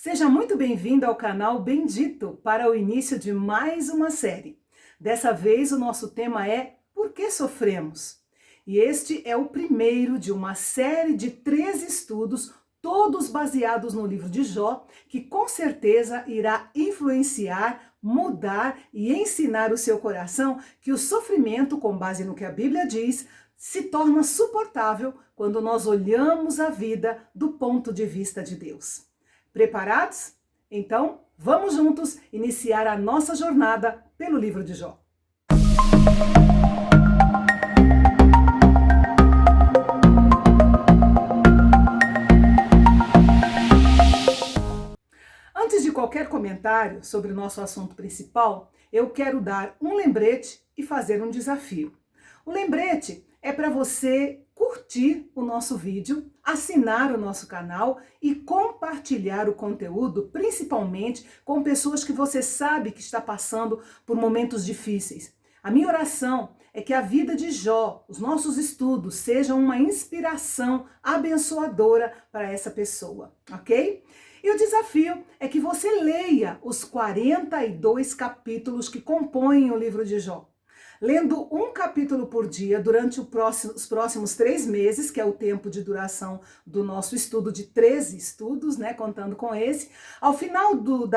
Seja muito bem-vindo ao canal Bendito para o início de mais uma série. Dessa vez o nosso tema é Por que sofremos? E este é o primeiro de uma série de 3 estudos, todos baseados no livro de Jó, que com certeza irá influenciar, mudar e ensinar o seu coração que o sofrimento, com base no que a Bíblia diz, se torna suportável quando nós olhamos a vida do ponto de vista de Deus. Preparados? Então, vamos juntos iniciar a nossa jornada pelo livro de Jó. Antes de qualquer comentário sobre o nosso assunto principal, eu quero dar um lembrete e fazer um desafio. O lembrete é para você curtir o nosso vídeo, assinar o nosso canal e compartilhar o conteúdo, principalmente com pessoas que você sabe que está passando por momentos difíceis. A minha oração é que a vida de Jó, os nossos estudos, sejam uma inspiração abençoadora para essa pessoa, ok? E o desafio é que você leia os 42 capítulos que compõem o livro de Jó. Lendo um capítulo por dia durante os próximos 3 meses, que é o tempo de duração do nosso estudo de 13 estudos, né, contando com esse, ao final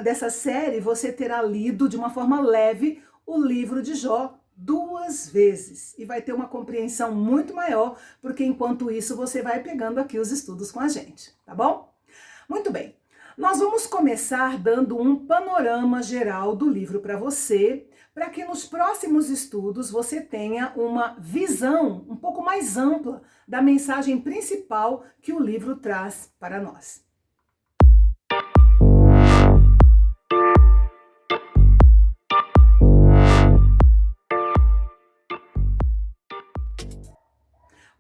dessa série você terá lido de uma forma leve o livro de Jó 2 vezes e vai ter uma compreensão muito maior, porque enquanto isso você vai pegando aqui os estudos com a gente, tá bom? Muito bem. Nós vamos começar dando um panorama geral do livro para você, para que nos próximos estudos você tenha uma visão um pouco mais ampla da mensagem principal que o livro traz para nós.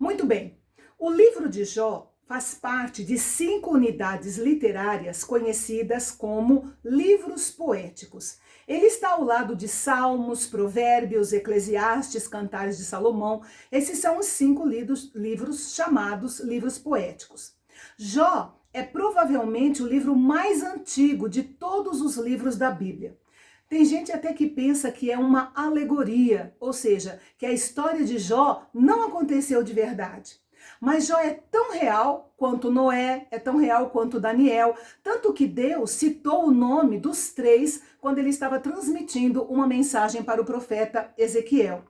Muito bem, o livro de Jó faz parte de 5 unidades literárias conhecidas como livros poéticos. Ele está ao lado de Salmos, Provérbios, Eclesiastes, Cantares de Salomão. Esses são os 5 livros chamados livros poéticos. Jó é provavelmente o livro mais antigo de todos os livros da Bíblia. Tem gente até que pensa que é uma alegoria, ou seja, que a história de Jó não aconteceu de verdade. Mas Jó é tão real quanto Noé, é tão real quanto Daniel, tanto que Deus citou o nome dos 3 quando ele estava transmitindo uma mensagem para o profeta Ezequiel.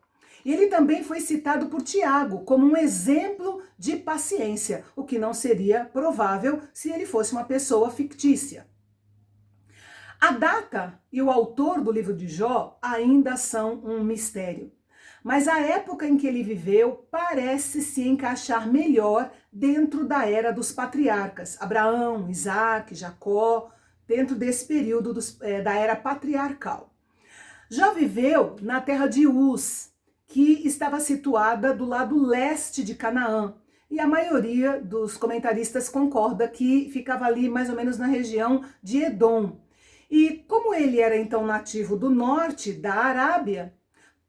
E ele também foi citado por Tiago como um exemplo de paciência, o que não seria provável se ele fosse uma pessoa fictícia. A data e o autor do livro de Jó ainda são um mistério. Mas a época em que ele viveu parece se encaixar melhor dentro da era dos patriarcas, Abraão, Isaac, Jacó, dentro desse período da era patriarcal. Jó viveu na terra de Uz, que estava situada do lado leste de Canaã, e a maioria dos comentaristas concorda que ficava ali mais ou menos na região de Edom. E como ele era então nativo do norte da Arábia,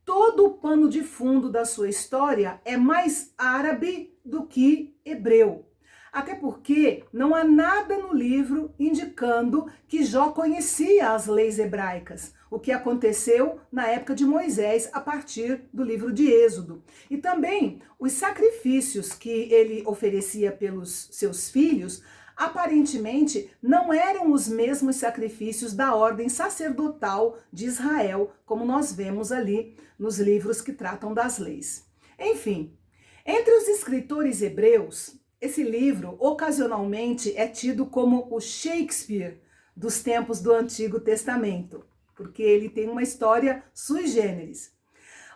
todo o pano de fundo da sua história é mais árabe do que hebreu. Até porque não há nada no livro indicando que Jó conhecia as leis hebraicas, o que aconteceu na época de Moisés a partir do livro de Êxodo. E também os sacrifícios que ele oferecia pelos seus filhos aparentemente não eram os mesmos sacrifícios da ordem sacerdotal de Israel, como nós vemos ali nos livros que tratam das leis. Enfim, entre os escritores hebreus, esse livro ocasionalmente é tido como o Shakespeare dos tempos do Antigo Testamento, porque ele tem uma história sui generis.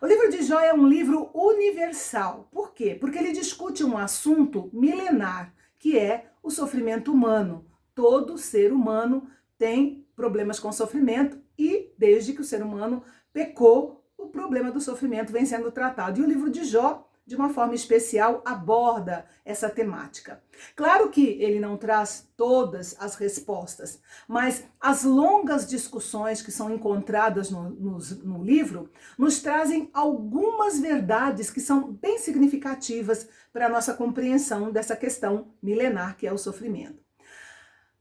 O livro de Jó é um livro universal. Por quê? Porque ele discute um assunto milenar, que é o sofrimento humano. Todo ser humano tem problemas com sofrimento e desde que o ser humano pecou, o problema do sofrimento vem sendo tratado. E o livro de Jó, de uma forma especial, aborda essa temática. Claro que ele não traz todas as respostas, mas as longas discussões que são encontradas no livro nos trazem algumas verdades que são bem significativas para a nossa compreensão dessa questão milenar que é o sofrimento.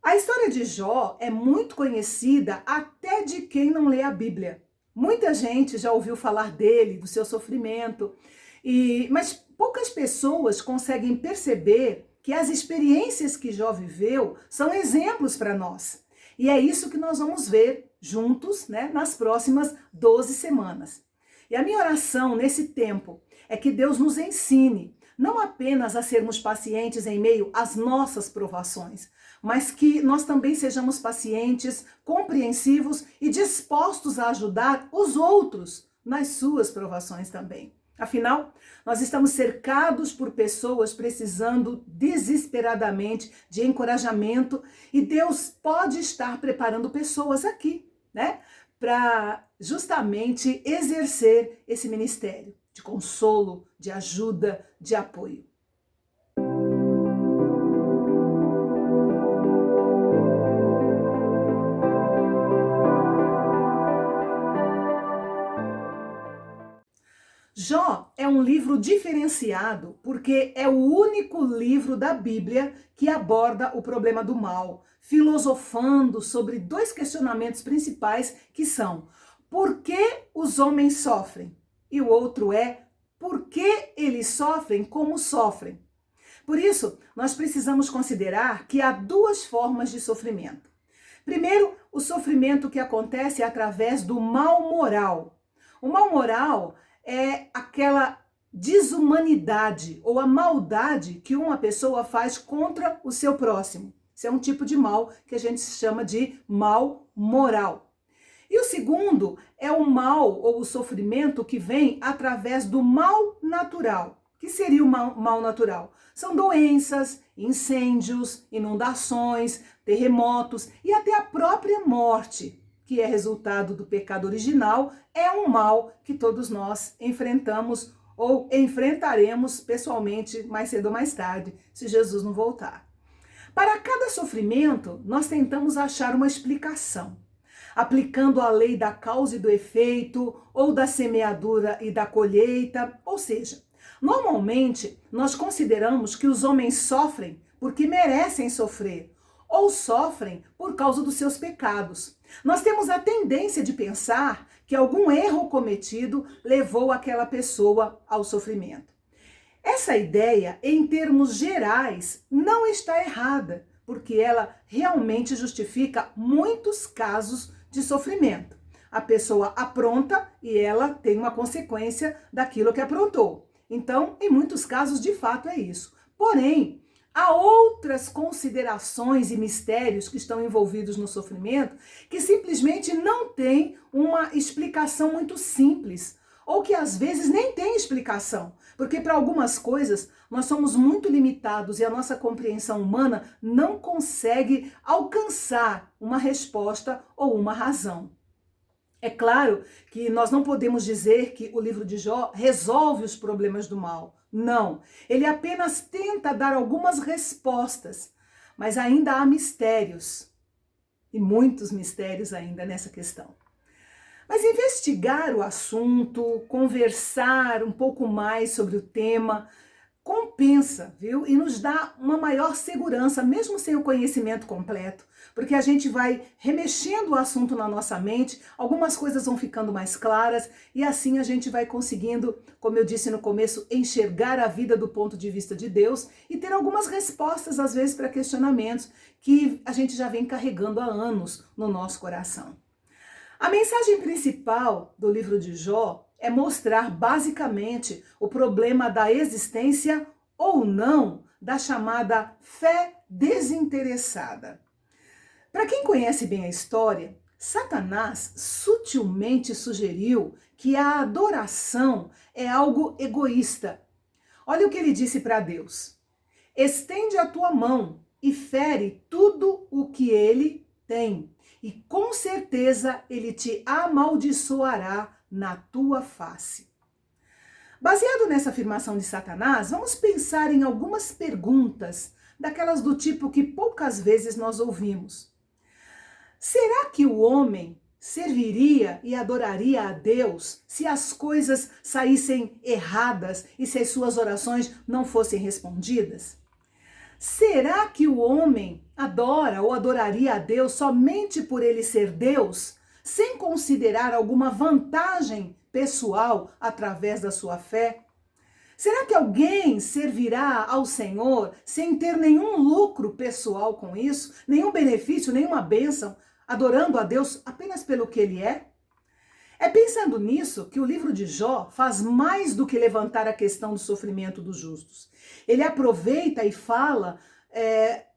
A história de Jó é muito conhecida até de quem não lê a Bíblia. Muita gente já ouviu falar dele, do seu sofrimento, mas poucas pessoas conseguem perceber que as experiências que Jó viveu são exemplos para nós. E é isso que nós vamos ver juntos, né, nas próximas 12 semanas. E a minha oração nesse tempo é que Deus nos ensine não apenas a sermos pacientes em meio às nossas provações, mas que nós também sejamos pacientes, compreensivos e dispostos a ajudar os outros nas suas provações também. Afinal, nós estamos cercados por pessoas precisando desesperadamente de encorajamento e Deus pode estar preparando pessoas aqui, né, para justamente exercer esse ministério de consolo, de ajuda, de apoio. Jó é um livro diferenciado porque é o único livro da Bíblia que aborda o problema do mal, filosofando sobre dois questionamentos principais que são: por que os homens sofrem? E o outro é: por que eles sofrem como sofrem? Por isso, nós precisamos considerar que há duas formas de sofrimento. Primeiro, o sofrimento que acontece através do mal moral. O mal moral é aquela desumanidade ou a maldade que uma pessoa faz contra o seu próximo. Isso é um tipo de mal que a gente chama de mal moral. E o segundo é o mal ou o sofrimento que vem através do mal natural. O que seria o mal natural? São doenças, incêndios, inundações, terremotos e até a própria morte, que é resultado do pecado original, é um mal que todos nós enfrentamos ou enfrentaremos pessoalmente mais cedo ou mais tarde, se Jesus não voltar. Para cada sofrimento, nós tentamos achar uma explicação, aplicando a lei da causa e do efeito, ou da semeadura e da colheita, ou seja, normalmente nós consideramos que os homens sofrem porque merecem sofrer, ou sofrem por causa dos seus pecados. Nós temos a tendência de pensar que algum erro cometido levou aquela pessoa ao sofrimento. Essa ideia, em termos gerais, não está errada, porque ela realmente justifica muitos casos de sofrimento. A pessoa apronta e ela tem uma consequência daquilo que aprontou. Então, em muitos casos, de fato, é isso. Porém, há outras considerações e mistérios que estão envolvidos no sofrimento que simplesmente não têm uma explicação muito simples, ou que às vezes nem tem explicação, porque para algumas coisas nós somos muito limitados e a nossa compreensão humana não consegue alcançar uma resposta ou uma razão. É claro que nós não podemos dizer que o livro de Jó resolve os problemas do mal. Não, ele apenas tenta dar algumas respostas, mas ainda há mistérios, e muitos mistérios ainda nessa questão. Mas investigar o assunto, conversar um pouco mais sobre o tema, compensa, viu? E nos dá uma maior segurança, mesmo sem o conhecimento completo, porque a gente vai remexendo o assunto na nossa mente, algumas coisas vão ficando mais claras e assim a gente vai conseguindo, como eu disse no começo, enxergar a vida do ponto de vista de Deus e ter algumas respostas, às vezes, para questionamentos que a gente já vem carregando há anos no nosso coração. A mensagem principal do livro de Jó é mostrar basicamente o problema da existência ou não da chamada fé desinteressada. Para quem conhece bem a história, Satanás sutilmente sugeriu que a adoração é algo egoísta. Olha o que ele disse para Deus: estende a tua mão e fere tudo o que ele tem, e com certeza ele te amaldiçoará na tua face. Baseado nessa afirmação de Satanás, vamos pensar em algumas perguntas, daquelas do tipo que poucas vezes nós ouvimos. Será que o homem serviria e adoraria a Deus se as coisas saíssem erradas e se as suas orações não fossem respondidas? Será que o homem adora ou adoraria a Deus somente por ele ser Deus, sem considerar alguma vantagem pessoal através da sua fé? Será que alguém servirá ao Senhor sem ter nenhum lucro pessoal com isso, nenhum benefício, nenhuma bênção, adorando a Deus apenas pelo que ele é? É pensando nisso que o livro de Jó faz mais do que levantar a questão do sofrimento dos justos. Ele aproveita e fala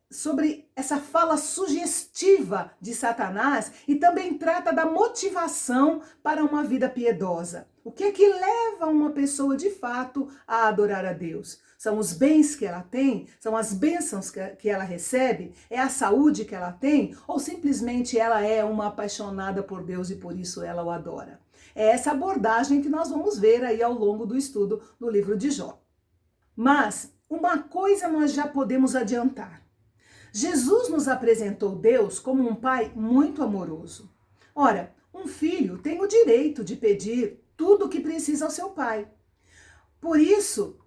sobre essa fala sugestiva de Satanás e também trata da motivação para uma vida piedosa. O que é que leva uma pessoa de fato a adorar a Deus? São os bens que ela tem? São as bênçãos que ela recebe? É a saúde que ela tem? Ou simplesmente ela é uma apaixonada por Deus e por isso ela o adora? É essa abordagem que nós vamos ver aí ao longo do estudo do livro de Jó. Mas uma coisa nós já podemos adiantar. Jesus nos apresentou Deus como um pai muito amoroso. Ora, um filho tem o direito de pedir tudo o que precisa ao seu pai. Por isso,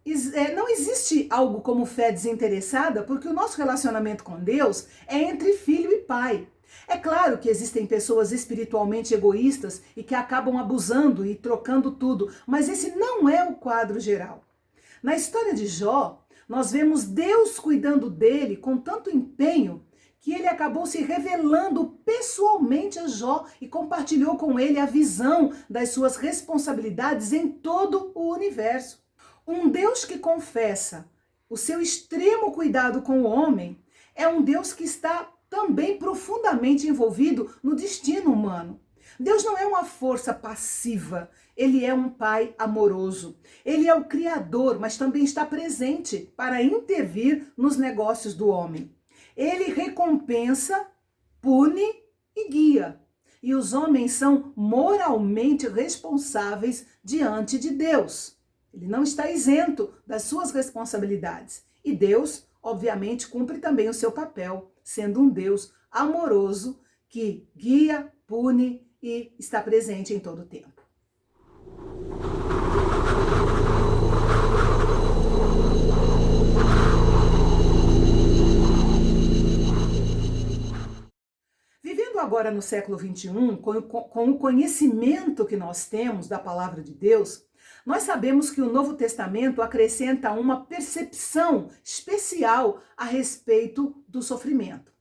não existe algo como fé desinteressada, porque o nosso relacionamento com Deus é entre filho e pai. É claro que existem pessoas espiritualmente egoístas e que acabam abusando e trocando tudo, mas esse não é o quadro geral. Na história de Jó, nós vemos Deus cuidando dele com tanto empenho que ele acabou se revelando pessoalmente a Jó e compartilhou com ele a visão das suas responsabilidades em todo o universo. Um Deus que confessa o seu extremo cuidado com o homem é um Deus que está também profundamente envolvido no destino humano. Deus não é uma força passiva, ele é um pai amoroso. Ele é o criador, mas também está presente para intervir nos negócios do homem. Ele recompensa, pune e guia. E os homens são moralmente responsáveis diante de Deus. Ele não está isento das suas responsabilidades. E Deus, obviamente, cumpre também o seu papel, sendo um Deus amoroso que guia, pune e está presente em todo o tempo. Vivendo agora no século XXI, com o conhecimento que nós temos da palavra de Deus, nós sabemos que o Novo Testamento acrescenta uma percepção especial a respeito do sofrimento.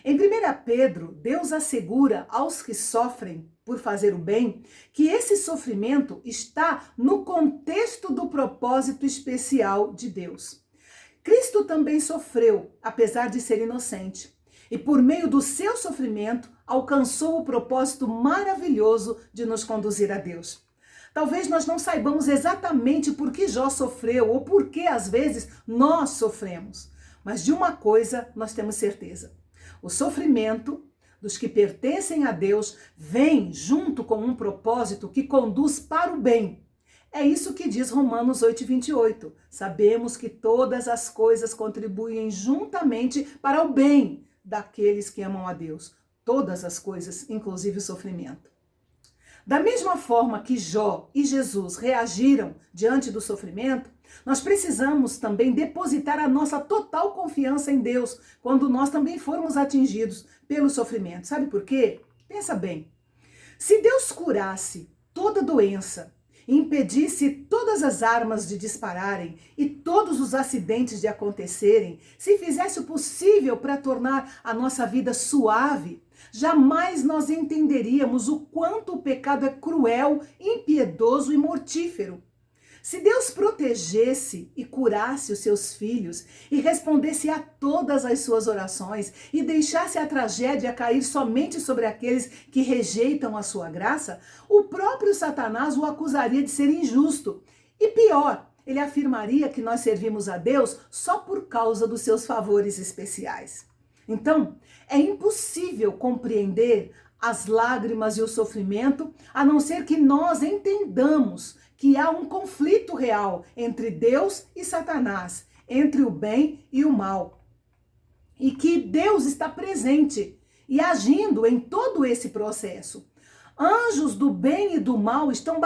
Em 1 Pedro, Deus assegura aos que sofrem por fazer o bem que esse sofrimento está no contexto do propósito especial de Deus. Cristo também sofreu, apesar de ser inocente, e por meio do seu sofrimento alcançou o propósito maravilhoso de nos conduzir a Deus. Talvez nós não saibamos exatamente por que Jó sofreu ou por que às vezes nós sofremos, mas de uma coisa nós temos certeza. O sofrimento dos que pertencem a Deus vem junto com um propósito que conduz para o bem. É isso que diz Romanos 8:28. Sabemos que todas as coisas contribuem juntamente para o bem daqueles que amam a Deus. Todas as coisas, inclusive o sofrimento. Da mesma forma que Jó e Jesus reagiram diante do sofrimento, nós precisamos também depositar a nossa total confiança em Deus quando nós também formos atingidos pelo sofrimento. Sabe por quê? Pensa bem. Se Deus curasse toda doença, impedisse todas as armas de dispararem e todos os acidentes de acontecerem, se fizesse o possível para tornar a nossa vida suave, jamais nós entenderíamos o quanto o pecado é cruel, impiedoso e mortífero. Se Deus protegesse e curasse os seus filhos e respondesse a todas as suas orações e deixasse a tragédia cair somente sobre aqueles que rejeitam a sua graça, o próprio Satanás o acusaria de ser injusto. E pior, ele afirmaria que nós servimos a Deus só por causa dos seus favores especiais. Então, é impossível compreender as lágrimas e o sofrimento, a não ser que nós entendamos que há um conflito real entre Deus e Satanás, entre o bem e o mal. E que Deus está presente e agindo em todo esse processo. Anjos do bem e do mal estão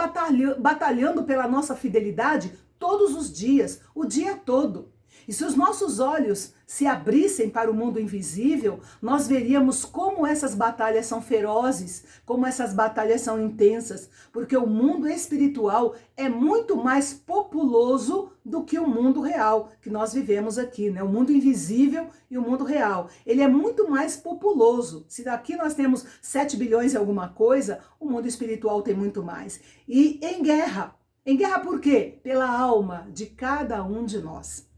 batalhando pela nossa fidelidade todos os dias, o dia todo. E se os nossos olhos se abrissem para o mundo invisível, nós veríamos como essas batalhas são ferozes, como essas batalhas são intensas, porque o mundo espiritual é muito mais populoso do que o mundo real que nós vivemos aqui, né? O mundo invisível e o mundo real. Ele é muito mais populoso. Se daqui nós temos 7 bilhões e alguma coisa, o mundo espiritual tem muito mais. E em guerra. Em guerra por quê? Pela alma de cada um de nós.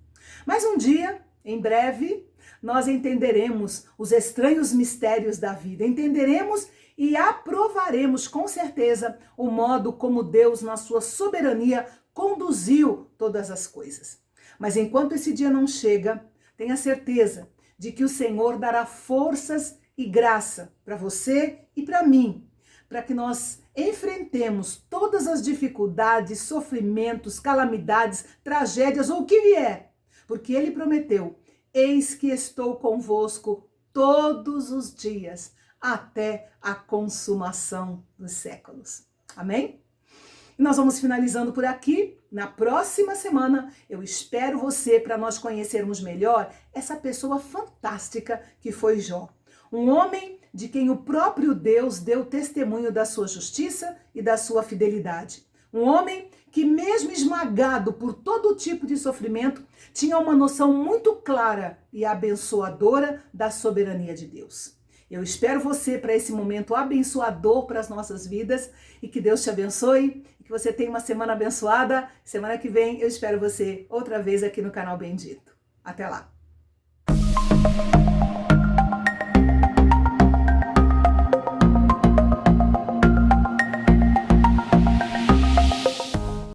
Mas um dia, em breve, nós entenderemos os estranhos mistérios da vida. Entenderemos e aprovaremos com certeza o modo como Deus, na sua soberania, conduziu todas as coisas. Mas enquanto esse dia não chega, tenha certeza de que o Senhor dará forças e graça para você e para mim, para que nós enfrentemos todas as dificuldades, sofrimentos, calamidades, tragédias ou o que vier. Porque ele prometeu, eis que estou convosco todos os dias, até a consumação dos séculos. Amém? E nós vamos finalizando por aqui. Na próxima semana, eu espero você para nós conhecermos melhor essa pessoa fantástica que foi Jó. Um homem de quem o próprio Deus deu testemunho da sua justiça e da sua fidelidade. Um homem que, mesmo esmagado por todo tipo de sofrimento, tinha uma noção muito clara e abençoadora da soberania de Deus. Eu espero você para esse momento abençoador para as nossas vidas e que Deus te abençoe e que você tenha uma semana abençoada. Semana que vem eu espero você outra vez aqui no canal Bendito. Até lá!